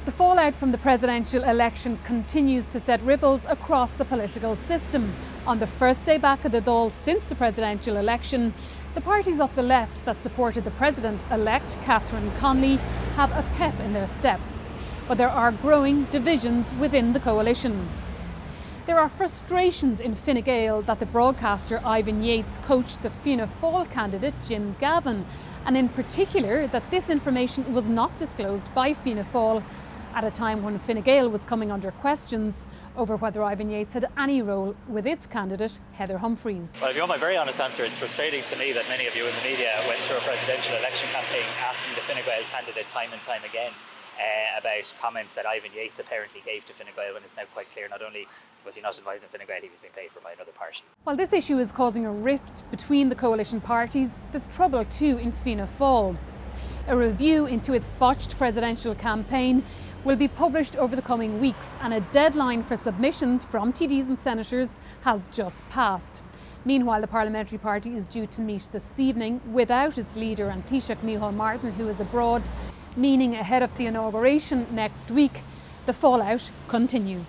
The fallout from the presidential election continues to set ripples across the political system. On the first day back of the Dáil since the presidential election, the parties of the left that supported the president-elect, Catherine Connolly, have a pep in their step. But there are growing divisions within the coalition. There are frustrations in Fine Gael that the broadcaster Ivan Yates coached the Fianna Fáil candidate Jim Gavin, and in particular that this information was not disclosed by Fianna Fáil at a time when Fine Gael was coming under questions over whether Ivan Yates had any role with its candidate, Heather Humphreys. Well, if you want my very honest answer, it's frustrating to me that many of you in the media went through a presidential election campaign asking the Fine Gael candidate time and time again about comments that Ivan Yates apparently gave to Fine Gael, when it's now quite clear not only was he not advising Fine Gael, he was being paid for by another party. While this issue is causing a rift between the coalition parties, there's trouble too in Fianna Fáil. A review into its botched presidential campaign will be published over the coming weeks, and a deadline for submissions from TDs and senators has just passed. Meanwhile, the parliamentary party is due to meet this evening without its leader, and Taoiseach Micheál Martin, who is abroad, meaning ahead of the inauguration next week, the fallout continues.